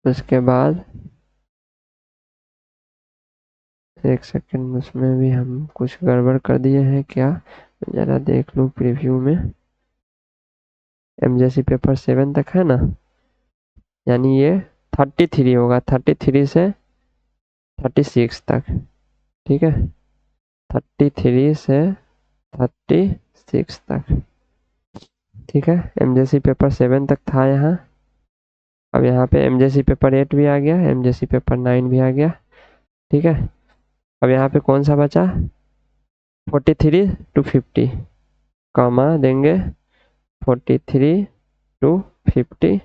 उसके बाद एक सेकंड, उसमें भी हम कुछ गड़बड़ कर दिए हैं क्या, जरा देख लूँ प्रीव्यू में। MJC पेपर 7 तक है ना, यानी ये 33 होगा, 33 से 36 तक, ठीक है। 33 से 36 तक, ठीक है, एमजेसी पेपर 7 तक था यहाँ। अब यहाँ पे एमजेसी पेपर 8 भी आ गया, एमजेसी पेपर 9 भी आ गया। ठीक है, अब यहाँ पे कौन सा बचा, 43 to 50, कॉमा देंगे 43 to 50।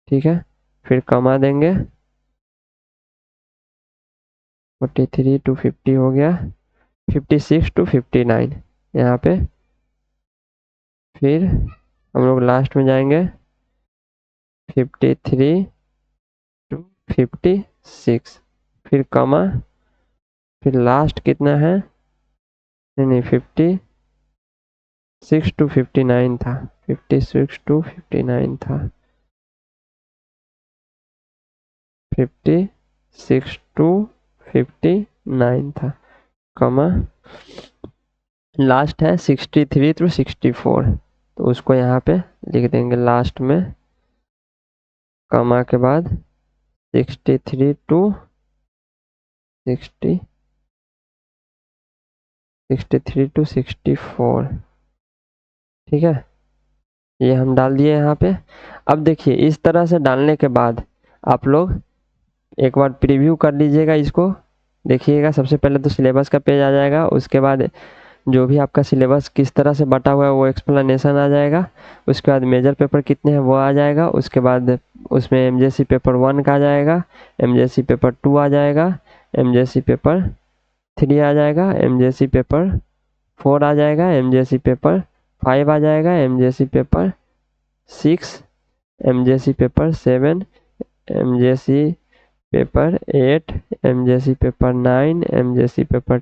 ठीक है, फिर कॉमा देंगे 43 to 50 हो गया, 56 to 59 यहाँ पे। फिर हम लोग लास्ट में जाएंगे 53 to 56, फिर कॉमा, फिर लास्ट कितना है, नहीं 56 to 59 था, 56 to 59 था, 56 to 59 था, कॉमा लास्ट है 63 to 64, तो उसको यहाँ पे लिख देंगे लास्ट में, कॉमा के बाद 63 to 64। ठीक है, ये हम डाल दिए यहाँ पे। अब देखिए इस तरह से डालने के बाद आप लोग एक बार प्रीव्यू कर लीजिएगा इसको, देखिएगा। सबसे पहले तो सिलेबस का पेज आ जाएगा, उसके बाद जो भी आपका सिलेबस किस तरह से बटा हुआ है वो एक्सप्लेनेशन आ जाएगा। उसके बाद मेजर पेपर कितने हैं वो आ जाएगा। उसके बाद उसमें एमजेसी पेपर 1 का आ जाएगा, एमजेसी पेपर 2 आ जाएगा, एमजेसी पेपर 3 आ जाएगा, एमजेसी पेपर 4 आ जाएगा, एमजेसी पेपर 5 आ जाएगा, MJC paper 6, MJC paper 7, MJC paper 8, MJC paper 9, MJC paper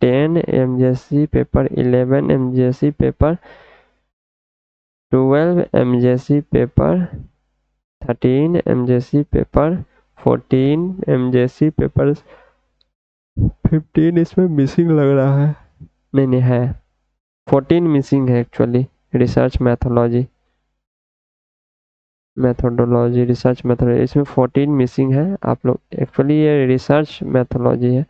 10, MJC paper 11, MJC paper 12, MJC paper 13, MJC paper 14, MJC paper 15 इसमें मिसिंग लग रहा है, नहीं है 14 मिसिंग है actually. Research methodology research methodology इसमें 14 मिसिंग है। आप लोग एक्चुअली ये रिसर्च मैथोलॉजी है।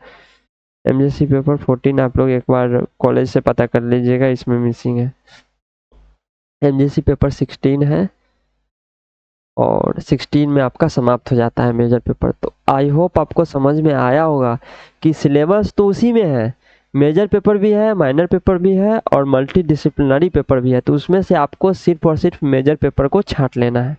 एमजेसी पेपर 14 आप लोग एक बार कॉलेज से पता कर लीजिएगा, इसमें मिसिंग है। एमजेसी पेपर 16 है और 16 में आपका समाप्त हो जाता है मेजर पेपर। तो आई होप आपको समझ में आया होगा कि सिलेबस तो उसी में है, मेजर पेपर भी है, माइनर पेपर भी है और मल्टी डिसिप्लिनरी पेपर भी है। तो उसमें से आपको सिर्फ और सिर्फ मेजर पेपर को छांट लेना है।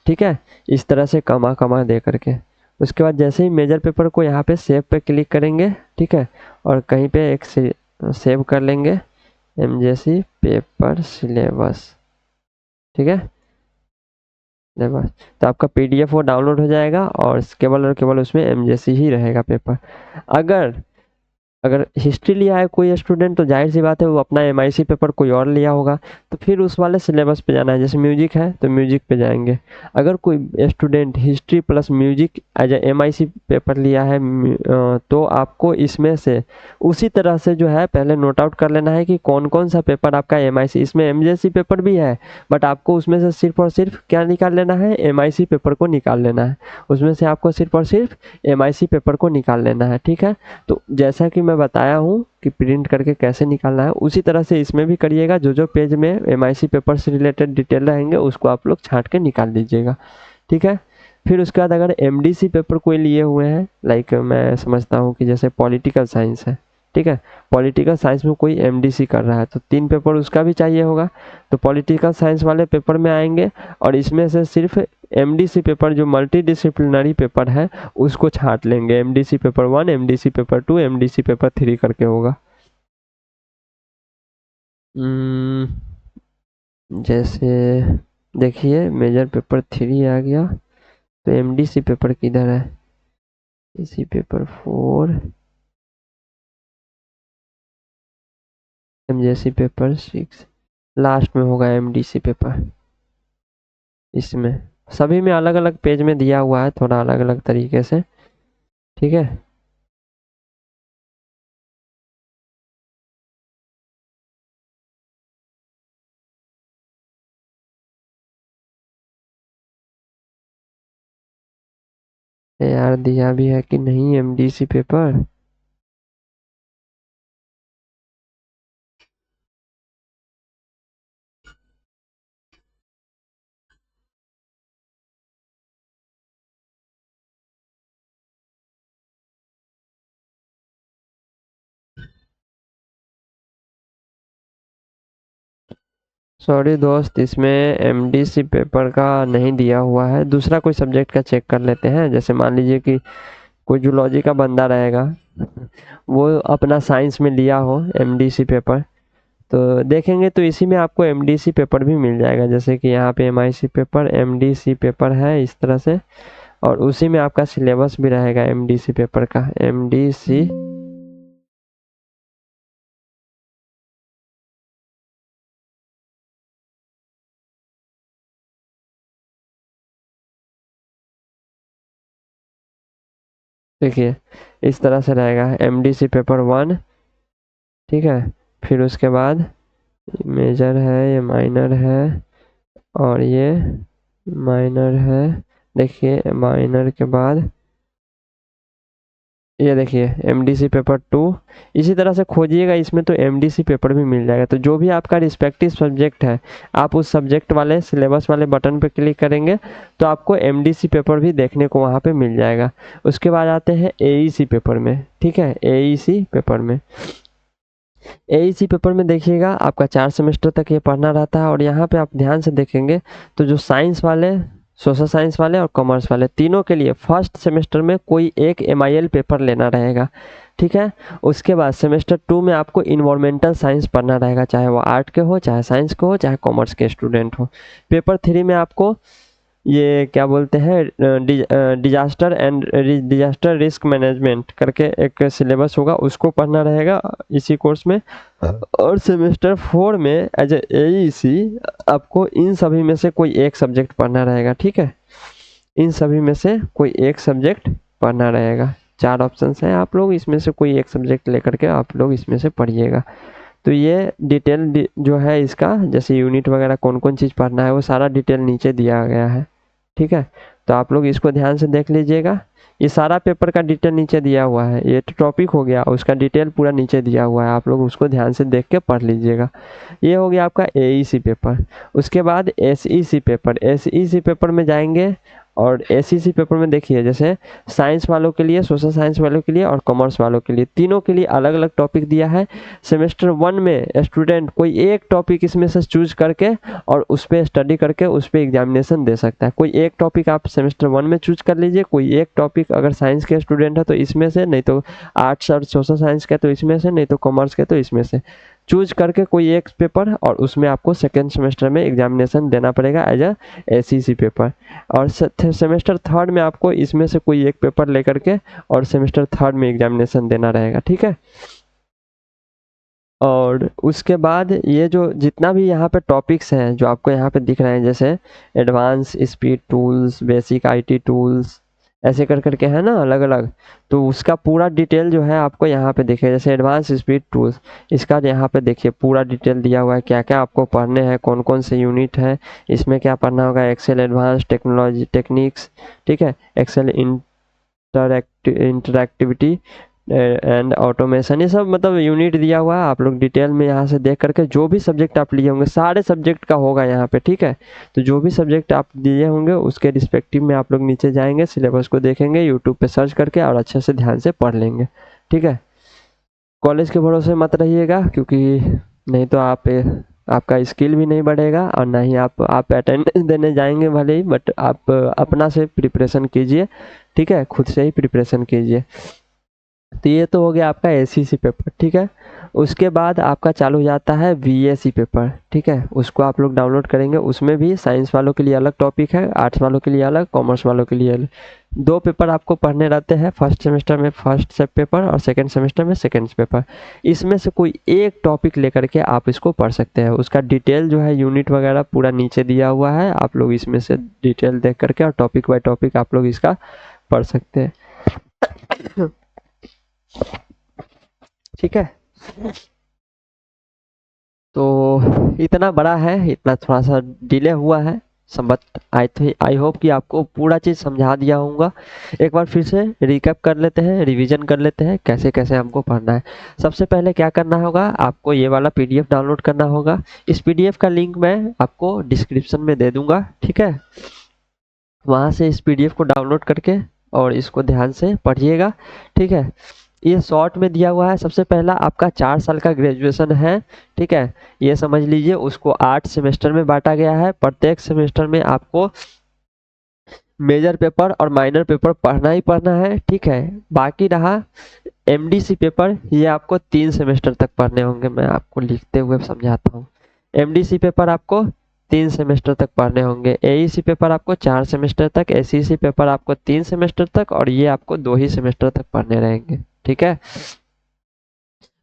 ठीक है, इस तरह से कमा दे करके। उसके बाद जैसे ही मेजर पेपर को यहाँ पे सेव पे क्लिक करेंगे, ठीक है, और कहीं पे एक सेव कर लेंगे एमजेसी पेपर सिलेबस। ठीक है, बस तो आपका पीडीएफ वो डाउनलोड हो जाएगा और केवल और केवल उसमें एमजेसी ही रहेगा पेपर। अगर अगर हिस्ट्री लिया है कोई स्टूडेंट तो जाहिर सी बात है वो अपना एमआईसी पेपर कोई और लिया होगा, तो फिर उस वाले सिलेबस पे जाना है। जैसे म्यूजिक है तो म्यूजिक पे जाएंगे। अगर कोई student history plus music as a MIC paper लिया है तो आपको इसमें से उसी तरह से जो है पहले नोट आउट कर लेना है कि कौन कौन सा पेपर आपका एमआईसी, इसमें एमजेसी पेपर भी है बट आपको उसमें से सिर्फ और सिर्फ क्या निकाल लेना है, एमआईसी पेपर को निकाल लेना है। उसमें से आपको सिर्फ और सिर्फ एमआईसी पेपर को निकाल लेना है। ठीक है, तो जैसा कि मैं बताया हूँ कि प्रिंट करके कैसे निकालना है, उसी तरह से इसमें भी करिएगा। जो जो पेज में एमआईसी पेपर से रिलेटेड डिटेल रहेंगे उसको आप लोग छांट के निकाल लीजिएगा। ठीक है, फिर उसके बाद अगर एमडीसी पेपर कोई लिए हुए हैं, लाइक मैं समझता हूँ कि जैसे पॉलिटिकल साइंस है, ठीक है, पॉलिटिकल साइंस में कोई एमडीसी कर रहा है तो 3 पेपर उसका भी चाहिए होगा। तो पॉलिटिकल साइंस वाले पेपर में आएंगे और इसमें से सिर्फ एमडीसी पेपर जो मल्टी डिसिप्लिनरी पेपर है उसको छांट लेंगे। MDC paper 1, MDC paper 2, MDC paper 3 करके होगा। जैसे देखिए मेजर पेपर 3 आ गया, तो एमडीसी पेपर किधर है, इसी पेपर 4, एमजेसी पेपर 6 लास्ट में होगा एमडीसी पेपर। इसमें सभी में अलग अलग पेज में दिया हुआ है, थोड़ा अलग अलग तरीके से। ठीक है, यार दिया भी है कि नहीं एमडीसी पेपर, सॉरी दोस्त, इसमें एमडीसी पेपर का नहीं दिया हुआ है, दूसरा कोई सब्जेक्ट का चेक कर लेते हैं। जैसे मान लीजिए कि कोई जूलॉजी का बंदा रहेगा, वो अपना साइंस में लिया हो एमडीसी पेपर, तो देखेंगे तो इसी में आपको एमडीसी पेपर भी मिल जाएगा। जैसे कि यहाँ पे एमआईसी पेपर, एमडीसी पेपर है इस तरह से, और उसी में आपका सिलेबस भी रहेगा एमडीसी पेपर का। एमडीसी देखिए इस तरह से रहेगा, एमडीसी पेपर 1, ठीक है। फिर उसके बाद मेजर है, ये माइनर है, और ये माइनर है। देखिए माइनर के बाद ये देखिए एमडीसी पेपर 2। इसी तरह से खोजिएगा, इसमें तो एमडीसी पेपर भी मिल जाएगा। तो जो भी आपका रिस्पेक्टिव सब्जेक्ट है, आप उस सब्जेक्ट वाले सिलेबस वाले बटन पे क्लिक करेंगे तो आपको एमडीसी पेपर भी देखने को वहाँ पे मिल जाएगा। उसके बाद आते हैं एईसी पेपर में, ठीक है। एईसी पेपर में, एईसी पेपर में देखिएगा आपका 4 सेमेस्टर तक ये पढ़ना रहता है। और यहाँ पे आप ध्यान से देखेंगे तो जो साइंस वाले, सोशल साइंस वाले और कॉमर्स वाले, तीनों के लिए फर्स्ट सेमेस्टर में कोई एक एमआईएल पेपर लेना रहेगा, ठीक है। उसके बाद सेमेस्टर 2 में आपको इन्वायरमेंटल साइंस पढ़ना रहेगा, चाहे वो आर्ट के हो, चाहे साइंस के हो, चाहे कॉमर्स के स्टूडेंट हो। पेपर 3 में आपको ये क्या बोलते हैं, डिजास्टर रिस्क मैनेजमेंट करके एक सिलेबस होगा, उसको पढ़ना रहेगा इसी कोर्स में। और सेमेस्टर 4 में एज एईसी आपको इन सभी में से कोई एक सब्जेक्ट पढ़ना रहेगा, ठीक है। इन सभी में से कोई एक सब्जेक्ट पढ़ना रहेगा। 4 ऑप्शंस हैं, आप लोग इसमें से कोई एक सब्जेक्ट लेकर के आप लोग इसमें से पढ़िएगा। तो ये डिटेल जो है इसका, जैसे यूनिट वगैरह कौन कौन चीज़ पढ़ना है, वो सारा डिटेल नीचे दिया गया है, ठीक है। तो आप लोग इसको ध्यान से देख लीजिएगा। ये सारा पेपर का डिटेल नीचे दिया हुआ है, ये तो टॉपिक हो गया, उसका डिटेल पूरा नीचे दिया हुआ है, आप लोग उसको ध्यान से देख के पढ़ लीजिएगा। ये हो गया आपका एईसी पेपर। उसके बाद एसईसी पेपर, एसईसी पेपर में जाएंगे और एसईसी पेपर में देखिए जैसे साइंस वालों के लिए, सोशल साइंस वालों के लिए और कॉमर्स वालों के लिए, तीनों के लिए अलग अलग टॉपिक दिया है। सेमेस्टर 1 में स्टूडेंट कोई एक टॉपिक इसमें से चूज करके और उस पर स्टडी करके उस पर एग्जामिनेशन दे सकता है। कोई एक टॉपिक आप सेमेस्टर 1 में चूज कर लीजिए, कोई एक टॉपिक अगर साइंस के स्टूडेंट है तो इसमें से, नहीं तो आर्ट्स और सोशल साइंस के तो इसमें से, नहीं तो कॉमर्स के तो इसमें से चूज करके कोई एक पेपर, और उसमें आपको सेकेंड सेमेस्टर में एग्जामिनेशन देना पड़ेगा एज अ एसईसी पेपर। और सेमेस्टर 3 में आपको इसमें से कोई एक पेपर लेकर के और सेमेस्टर 3 में एग्जामिनेशन देना रहेगा, ठीक है। और उसके बाद ये जो जितना भी यहाँ पे टॉपिक्स हैं जो आपको यहाँ पे दिख रहे हैं, जैसे advance speed tools, basic IT tools, ऐसे कर करके है ना अलग अलग, तो उसका पूरा डिटेल जो है आपको यहाँ पे दिखेगा। जैसे एडवांस स्पीड टूल्स, इसका यहाँ पे देखिए पूरा डिटेल दिया हुआ है, क्या क्या आपको पढ़ने हैं, कौन कौन से यूनिट है, इसमें क्या पढ़ना होगा। एक्सेल एडवांस टेक्नोलॉजी टेक्निक्स, ठीक है। एक्सेल इंटरएक्टिविटी एंड ऑटोमेशन, ये सब मतलब यूनिट दिया हुआ है। आप लोग डिटेल में यहाँ से देख करके जो भी सब्जेक्ट आप लिए होंगे, सारे सब्जेक्ट का होगा यहाँ पे, ठीक है। तो जो भी सब्जेक्ट आप दिए होंगे उसके रिस्पेक्टिव में आप लोग नीचे जाएंगे, सिलेबस को देखेंगे यूट्यूब पे सर्च करके और अच्छे से ध्यान से पढ़ लेंगे, ठीक है। कॉलेज के भरोसे मत रहिएगा, क्योंकि नहीं तो आपका स्किल भी नहीं बढ़ेगा और ना ही आप अटेंडेंस देने जाएंगे भले ही, बट आप अपना से प्रिपरेशन कीजिए, ठीक है। खुद से ही प्रिपरेशन कीजिए। तो ये तो हो गया आपका एसईसी पेपर, ठीक है। उसके बाद आपका चालू हो जाता है वीएसी पेपर, ठीक है। उसको आप लोग डाउनलोड करेंगे, उसमें भी साइंस वालों के लिए अलग टॉपिक है, आर्ट्स वालों के लिए अलग, कॉमर्स वालों के लिए अलग। 2 पेपर आपको पढ़ने रहते हैं, फर्स्ट सेमेस्टर में फर्स्ट से पेपर और सेकेंड सेमेस्टर में सेकेंड पेपर। इसमें से कोई एक टॉपिक लेकर के आप इसको पढ़ सकते हैं। उसका डिटेल जो है यूनिट वगैरह पूरा नीचे दिया हुआ है, आप लोग इसमें से डिटेल देख करके और टॉपिक बाय टॉपिक आप लोग इसका पढ़ सकते हैं, ठीक है। तो इतना बड़ा है, इतना थोड़ा सा डिले हुआ है सब, बट आई होप कि आपको पूरा चीज़ समझा दिया होगा। एक बार फिर से रिकैप कर लेते हैं, रिवीजन कर लेते हैं कैसे कैसे हमको पढ़ना है। सबसे पहले क्या करना होगा, आपको ये वाला पीडीएफ डाउनलोड करना होगा। इस पीडीएफ का लिंक मैं आपको डिस्क्रिप्शन में दे दूंगा, ठीक है। वहाँ से इस पीडीएफ को डाउनलोड करके और इसको ध्यान से पढ़िएगा, ठीक है। ये शॉर्ट में दिया हुआ है। सबसे पहला आपका 4 साल का ग्रेजुएशन है, ठीक है, ये समझ लीजिए। उसको 8 सेमेस्टर में बांटा गया है। प्रत्येक सेमेस्टर में आपको मेजर पेपर और माइनर पेपर पढ़ना ही पढ़ना है, ठीक है। बाकी रहा एमडीसी पेपर, ये आपको 3 सेमेस्टर तक पढ़ने होंगे। मैं आपको लिखते हुए समझाता हूँ। एमडीसी पेपर आपको 3 सेमेस्टर तक पढ़ने होंगे। एईसी पेपर आपको 4 सेमेस्टर तक, एसीसी पेपर आपको 3 सेमेस्टर तक, और ये आपको 2 ही सेमेस्टर तक पढ़ने रहेंगे, ठीक है।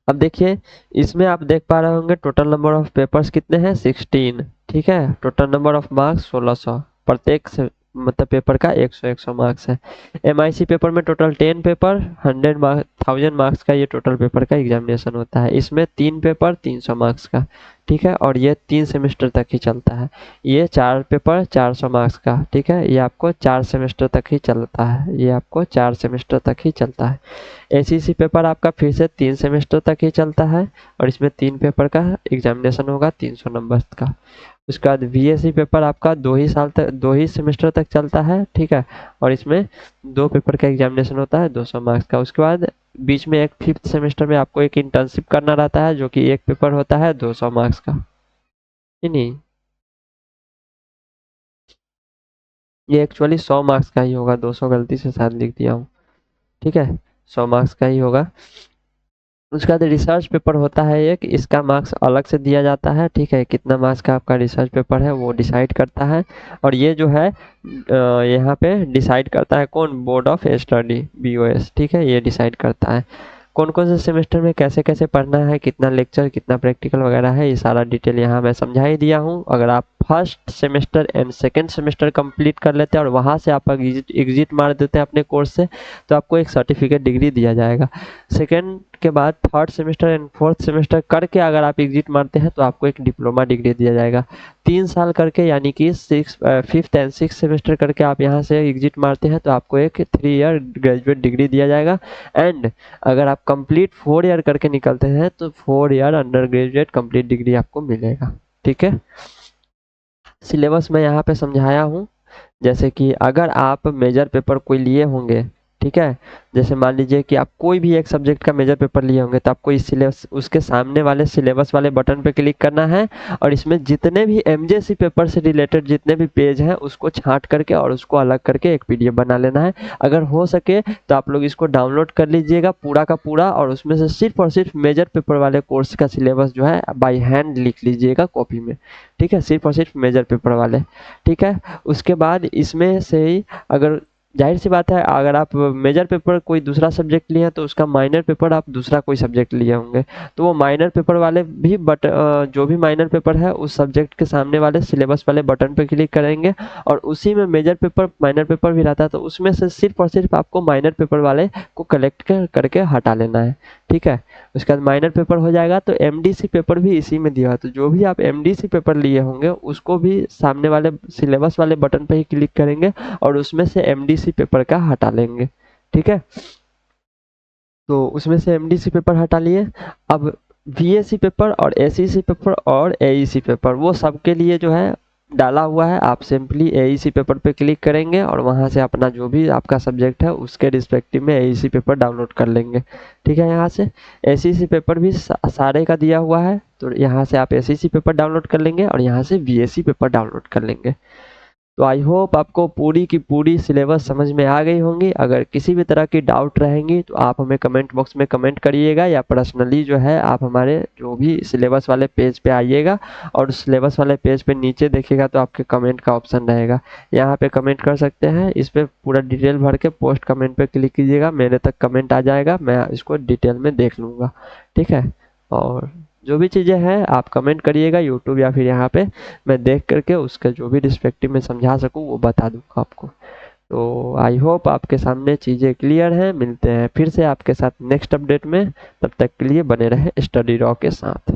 अब देखिए, इसमें आप देख पा रहे होंगे टोटल नंबर ऑफ पेपर्स कितने हैं, 16, ठीक है। टोटल नंबर ऑफ मार्क्स 1600, प्रत्येक से मतलब पेपर का 100 मार्क्स है। एमआईसी पेपर में टोटल 10 पेपर, 1000 मार्क्स का ये टोटल पेपर का एग्जामिनेशन होता है। इसमें 3 पेपर 300 मार्क्स का, ठीक है, और ये 3 सेमेस्टर तक ही चलता है। ये 4 पेपर 400 मार्क्स का, ठीक है, ये आपको 4 सेमेस्टर तक ही चलता है। ये आपको 4 सेमेस्टर तक ही चलता है। एसीसी पेपर आपका फिर से 3 सेमेस्टर तक ही चलता है, और इसमें 3 पेपर का एग्जामिनेशन होगा 300 नंबर का। उसके बाद बीएससी पेपर आपका 2 ही साल तक, 2 ही सेमेस्टर तक चलता है, ठीक है, और इसमें 2 पेपर का एग्जामिनेशन होता है 200 मार्क्स का। उसके बाद बीच में एक 5th सेमेस्टर में आपको एक इंटर्नशिप करना रहता है, जो कि एक पेपर होता है 200 मार्क्स का। नहीं, ये एक्चुअली 100 मार्क्स का ही होगा, 200 गलती से शायद लिख दिया हूँ, ठीक है, 100 मार्क्स का ही होगा। उसके बाद रिसर्च पेपर होता है एक, इसका मार्क्स अलग से दिया जाता है, ठीक है। कितना मार्क्स का आपका रिसर्च पेपर है वो डिसाइड करता है, और ये जो है यहाँ पे डिसाइड करता है कौन, बोर्ड ऑफ स्टडी, बीओएस, ठीक है, ये डिसाइड करता है कौन कौन से सेमेस्टर में कैसे कैसे पढ़ना है, कितना लेक्चर कितना प्रैक्टिकल वगैरह है, ये सारा डिटेल यहाँ मैं समझा ही दिया हूँ। अगर आप first semester and second semester complete कर लेते हैं और वहाँ से आप एग्जिट मार देते हैं अपने कोर्स से, तो आपको एक सर्टिफिकेट डिग्री दिया जाएगा। सेकंड के बाद third semester and fourth semester करके अगर आप एग्जिट मारते हैं तो आपको एक डिप्लोमा डिग्री दिया जाएगा। 3 साल करके, यानी कि 5th एंड 6th सेमेस्टर करके आप यहाँ से एग्जिट मारते हैं तो आपको एक 3 ईयर ग्रेजुएट डिग्री दिया जाएगा। एंड अगर आप कंप्लीट 4 ईयर करके निकलते हैं तो 4 year under graduate complete degree आपको मिलेगा, ठीक है। सिलेबस मैं यहाँ पे समझाया हूँ। जैसे कि अगर आप मेजर पेपर कोई लिए होंगे, ठीक है, जैसे मान लीजिए कि आप कोई भी एक सब्जेक्ट का मेजर पेपर लिए होंगे, तो आपको इस सिलेबस, उसके सामने वाले सिलेबस वाले बटन पे क्लिक करना है, और इसमें जितने भी एमजेसी पेपर से रिलेटेड जितने भी पेज हैं उसको छांट करके और उसको अलग करके एक पीडीएफ बना लेना है। अगर हो सके तो आप लोग इसको डाउनलोड कर लीजिएगा पूरा का पूरा, और उसमें से सिर्फ और सिर्फ मेजर पेपर वाले कोर्स का सिलेबस जो है बाई हैंड लिख लीजिएगा कॉपी में, ठीक है, सिर्फ और सिर्फ मेजर पेपर वाले, ठीक है। उसके बाद इसमें से ही, अगर जाहिर सी बात है, अगर आप मेजर पेपर कोई दूसरा सब्जेक्ट लिए हैं तो उसका माइनर पेपर आप दूसरा कोई सब्जेक्ट लिए होंगे, तो वो माइनर पेपर वाले भी जो भी माइनर पेपर है उस सब्जेक्ट के सामने वाले सिलेबस वाले बटन पर क्लिक करेंगे, और उसी में मेजर पेपर माइनर पेपर भी रहता है, तो उसमें से सिर्फ और सिर्फ आपको माइनर पेपर वाले को कलेक्ट करके हटा लेना है, ठीक है। उसके बाद माइनर पेपर हो जाएगा तो एमडीसी पेपर भी इसी में दिया है, तो जो भी आप एमडीसी पेपर लिए होंगे उसको भी सामने वाले सिलेबस वाले बटन पर ही क्लिक करेंगे और उसमें से एमडीसी पेपर का हटा लेंगे, ठीक है। तो उसमें से एमडीसी पेपर हटा लिए। अब बीएससी पेपर और एसीसी पेपर और एईसी पेपर वो सबके लिए जो है डाला हुआ है। आप सिंपली एईसी पेपर पे क्लिक करेंगे और वहां से अपना जो भी आपका सब्जेक्ट है उसके रिस्पेक्टिव में एईसी पेपर डाउनलोड कर लेंगे, ठीक है। यहाँ से एसीसी पेपर भी सारे का दिया हुआ है, तो यहाँ से आप एसीसी पेपर डाउनलोड कर लेंगे और यहाँ से बीएससी पेपर डाउनलोड कर लेंगे। तो आई होप आपको पूरी की पूरी सिलेबस समझ में आ गई होंगी। अगर किसी भी तरह की डाउट रहेंगी तो आप हमें कमेंट बॉक्स में कमेंट करिएगा, या पर्सनली जो है आप हमारे जो भी सिलेबस वाले पेज पे आइएगा, और उस सिलेबस वाले पेज पे नीचे देखिएगा तो आपके कमेंट का ऑप्शन रहेगा, यहाँ पे कमेंट कर सकते हैं। इस पर पूरा डिटेल भर के पोस्ट कमेंट पे क्लिक कीजिएगा, मेरे तक कमेंट आ जाएगा, मैं इसको डिटेल में देख लूँगा, ठीक है। और जो भी चीज़ें हैं आप कमेंट करिएगा यूट्यूब या फिर यहाँ पे, मैं देख करके उसका जो भी रिस्पेक्टिव में समझा सकूँ वो बता दूँगा आपको। तो आई होप आपके सामने चीज़ें क्लियर हैं। मिलते हैं फिर से आपके साथ नेक्स्ट अपडेट में, तब तक के लिए बने रहे स्टडी रॉ के साथ।